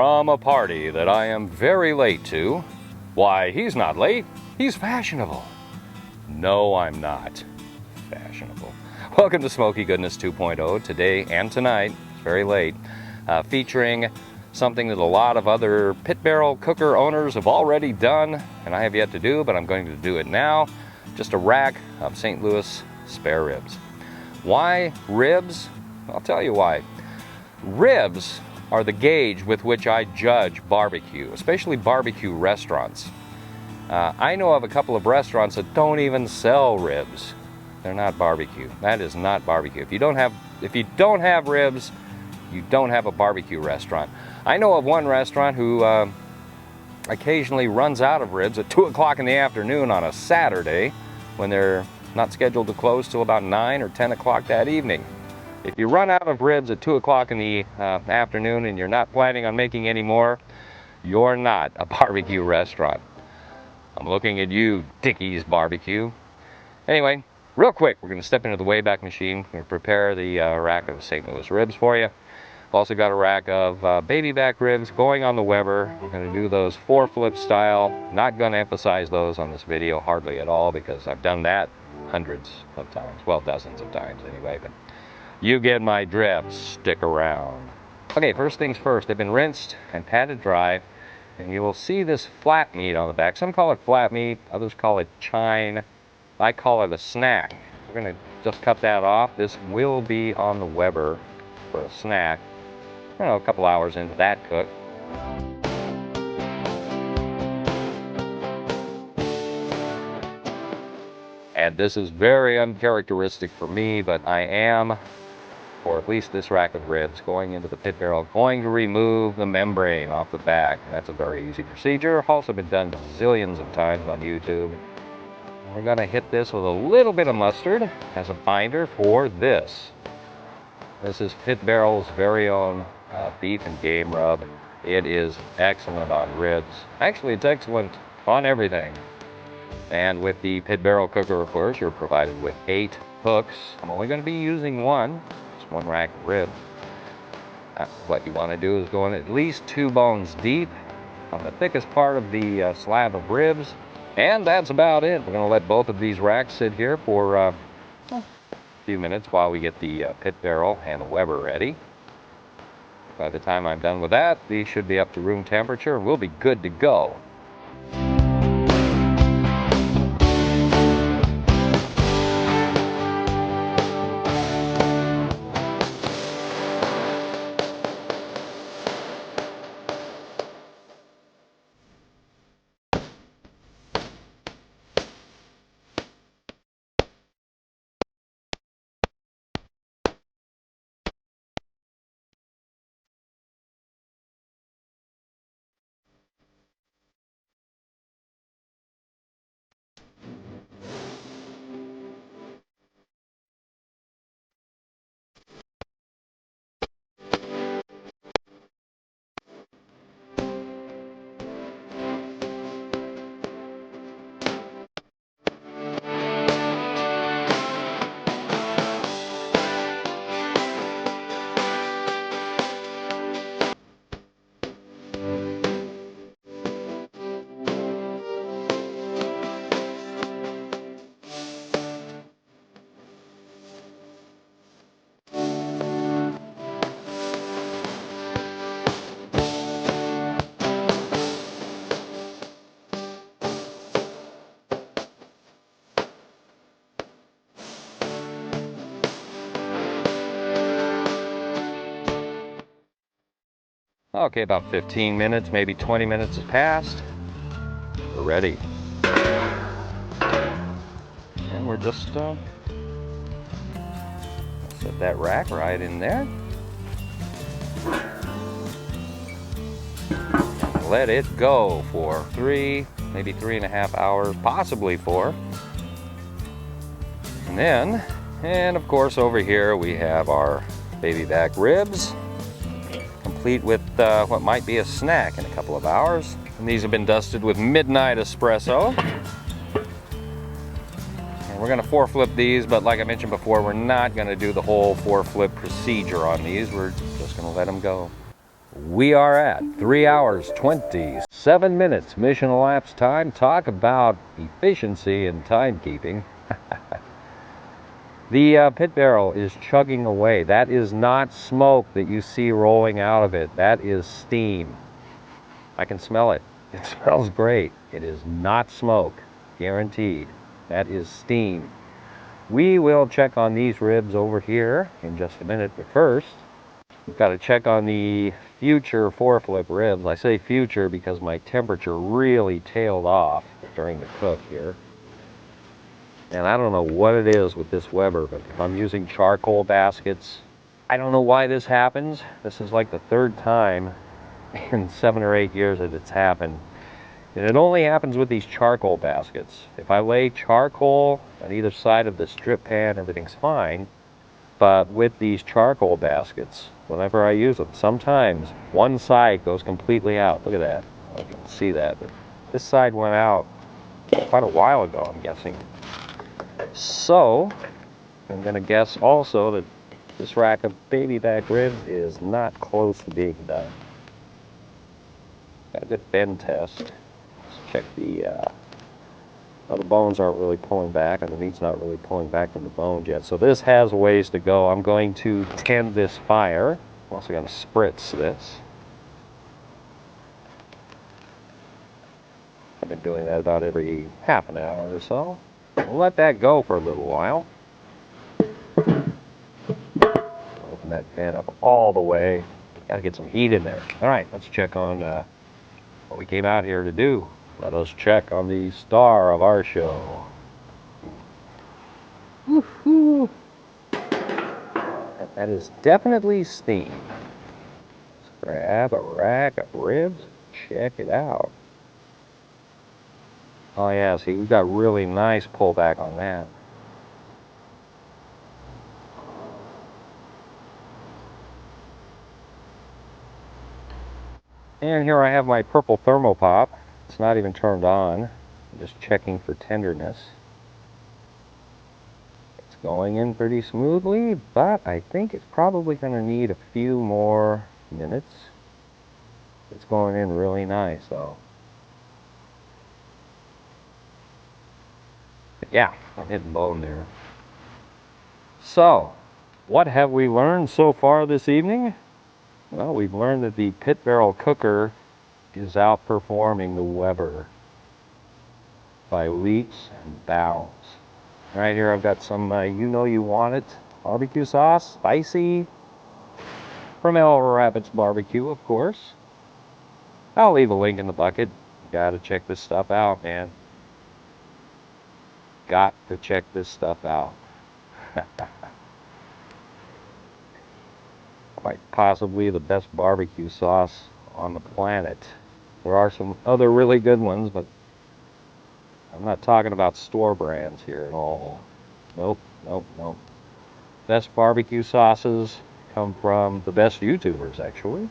From a party that I am very late to. Why, he's not late, he's fashionable. No, I'm not fashionable. Welcome to Smoky Goodness 2.0, today and tonight, it's very late, featuring something that a lot of other pit barrel cooker owners have already done, and I have yet to do, but I'm going to do it now. Just a rack of St. Louis spare ribs. Why ribs? I'll tell you why. Ribs are the gauge with which I judge barbecue, especially barbecue restaurants. I know of a couple of restaurants that don't even sell ribs. They're not barbecue. That is not barbecue. If you don't have ribs, you don't have a barbecue restaurant. I know of one restaurant who occasionally runs out of ribs at 2 o'clock in the afternoon on a Saturday when they're not scheduled to close till about 9 or 10 o'clock that evening. If you run out of ribs at 2 o'clock in the afternoon and you're not planning on making any more, you're not a barbecue restaurant. I'm looking at you, Dickie's Barbecue. Anyway, real quick, we're going to step into the Wayback Machine. We're going to prepare the rack of St. Louis ribs for you. I've also got a rack of baby back ribs going on the Weber. We're going to do those 4-flip style. Not going to emphasize those on this video hardly at all because I've done that hundreds of times. Well, dozens of times anyway. But you get my drift. Stick around. Okay, first things first. They've been rinsed and patted dry. And you will see this flat meat on the back. Some call it flat meat. Others call it chine. I call it a snack. We're going to just cut that off. This will be on the Weber for a snack. I don't know, a couple hours into that cook. And this is very uncharacteristic for me, but I am, or at least this rack of ribs, going into the pit barrel, going to remove the membrane off the back. That's a very easy procedure. Also been done zillions of times on YouTube. We're going to hit this with a little bit of mustard as a binder for this. This is Pit Barrel's very own beef and game rub. It is excellent on ribs. Actually, it's excellent on everything. And with the Pit Barrel cooker, of course, you're provided with 8 hooks. I'm only going to be using one. It's one rack of ribs. What you want to do is go in at least 2 bones deep on the thickest part of the slab of ribs. And that's about it. We're going to let both of these racks sit here for a few minutes while we get the pit barrel and the Weber ready. By the time I'm done with that, these should be up to room temperature and we'll be good to go. Okay, about 15 minutes, maybe 20 minutes has passed. We're ready. And we're just set that rack right in there. Let it go for 3, maybe 3.5 hours, possibly 4. And then, of course over here we have our baby back ribs, complete with what might be a snack in a couple of hours. And these have been dusted with midnight espresso. And we're going to 4-flip these, but like I mentioned before, we're not going to do the whole 4-flip procedure on these. We're just going to let them go. We are at 3 hours 27 minutes mission elapsed time. Talk about efficiency and timekeeping. The pit barrel is chugging away. That is not smoke that you see rolling out of it. That is steam. I can smell it. It smells great. It is not smoke, guaranteed. That is steam. We will check on these ribs over here in just a minute, but first, we've got to check on the future foreflip ribs. I say future because my temperature really tailed off during the cook here. And I don't know what it is with this Weber, but if I'm using charcoal baskets, I don't know why this happens. This is like the third time in 7 or 8 years that it's happened. And it only happens with these charcoal baskets. If I lay charcoal on either side of the strip pan, everything's fine. But with these charcoal baskets, whenever I use them, sometimes one side goes completely out. Look at that. I don't know if you can see that, but this side went out quite a while ago, I'm guessing. So, I'm going to guess also that this rack of baby back ribs is not close to being done. Got a good bend test. Let's check the bones aren't really pulling back, and the meat's not really pulling back from the bones yet. So this has a ways to go. I'm going to tend this fire. I'm also going to spritz this. I've been doing that about every half an hour or so. We'll let that go for a little while. Open that pan up all the way. Got to get some heat in there. All right, let's check on what we came out here to do. Let us check on the star of our show. Woohoo! That is definitely steam. Let's grab a rack of ribs. Check it out. Oh yeah, see, we've got really nice pullback on that. And here I have my purple thermopop. It's not even turned on. I'm just checking for tenderness. It's going in pretty smoothly, but I think it's probably going to need a few more minutes. It's going in really nice, though. Yeah, I'm hitting bone there. So, what have we learned so far this evening? Well, we've learned that the pit barrel cooker is outperforming the Weber by leaps and bounds. Right here I've got some You Know You Want It barbecue sauce, spicy, from El Rabbit's Barbecue, of course. I'll leave a link in the bucket. Gotta check this stuff out, man. Got to check this stuff out. Quite possibly the best barbecue sauce on the planet. There are some other really good ones, but I'm not talking about store brands here at all. Nope, nope, nope. Best barbecue sauces come from the best YouTubers, actually.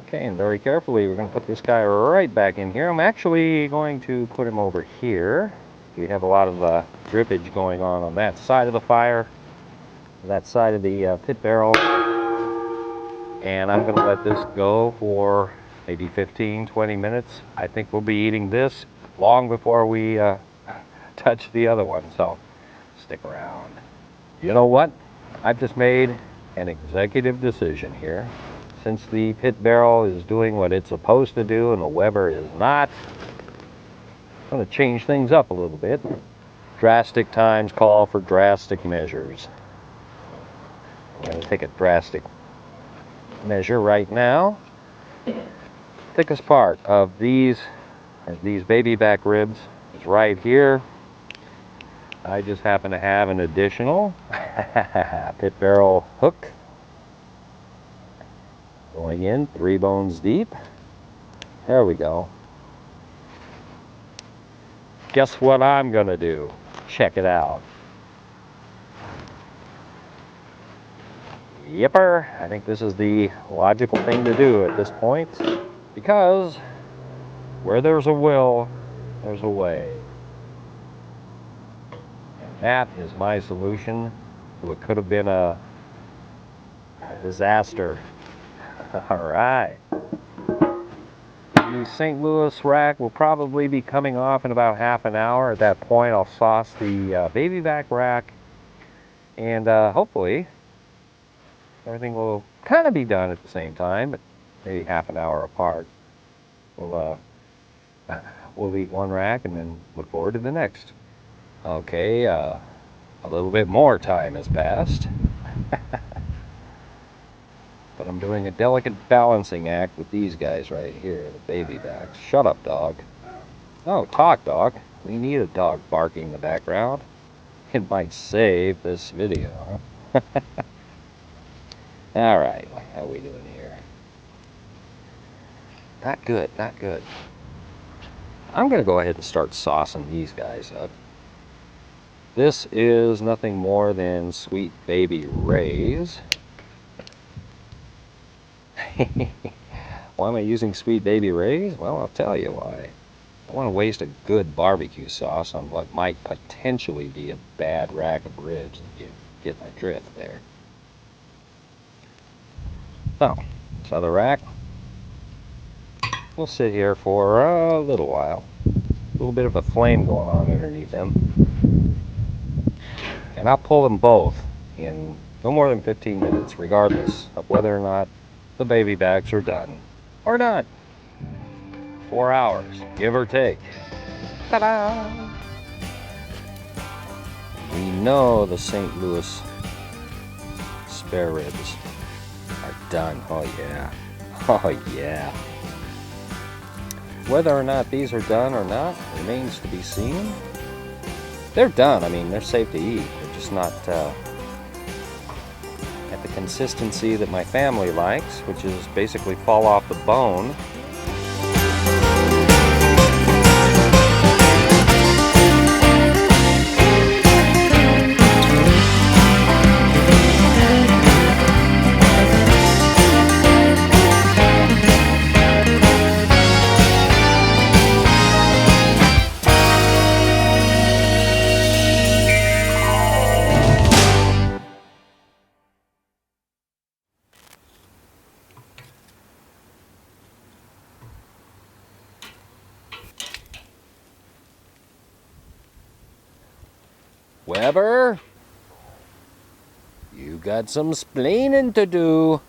Okay, and very carefully, we're going to put this guy right back in here. I'm actually going to put him over here. We have a lot of drippage going on that side of the fire, that side of the pit barrel. And I'm going to let this go for maybe 15, 20 minutes. I think we'll be eating this long before we touch the other one, so stick around. You know what? I've just made an executive decision here. Since the pit barrel is doing what it's supposed to do and the Weber is not, I'm going to change things up a little bit. Drastic times call for drastic measures. I'm going to take a drastic measure right now. Thickest part of these baby back ribs is right here. I just happen to have an additional pit barrel hook going in 3 bones deep. There we go. Guess what I'm gonna do? Check it out. Yipper, I think this is the logical thing to do at this point, because where there's a will, there's a way. That is my solution to what could have been a disaster. All right. The St. Louis rack will probably be coming off in about half an hour. At that point, I'll sauce the baby back rack, and hopefully everything will kind of be done at the same time, but maybe half an hour apart. We'll eat one rack and then look forward to the next. Okay, a little bit more time has passed. But I'm doing a delicate balancing act with these guys right here, the baby backs. Shut up, dog. Oh, talk, dog. We need a dog barking in the background. It might save this video. All right, how are we doing here? Not good, not good. I'm going to go ahead and start saucing these guys up. This is nothing more than Sweet Baby Ray's. Why am I using Sweet Baby Ray's? Well, I'll tell you why. I want to waste a good barbecue sauce on what might potentially be a bad rack of ribs, if you get my drift there. So, this other rack will sit here for a little while. A little bit of a flame going on underneath them. And I'll pull them both in no more than 15 minutes, regardless of whether or not the baby backs are done or not. 4 hours, give or take. Ta-da! We know the St. Louis spare ribs are done. Oh yeah. Oh yeah. Whether or not these are done or not remains to be seen. They're done. I mean, they're safe to eat. They're just not at the consistency that my family likes, which is basically fall off the bone. Weber, you got some splaining to do.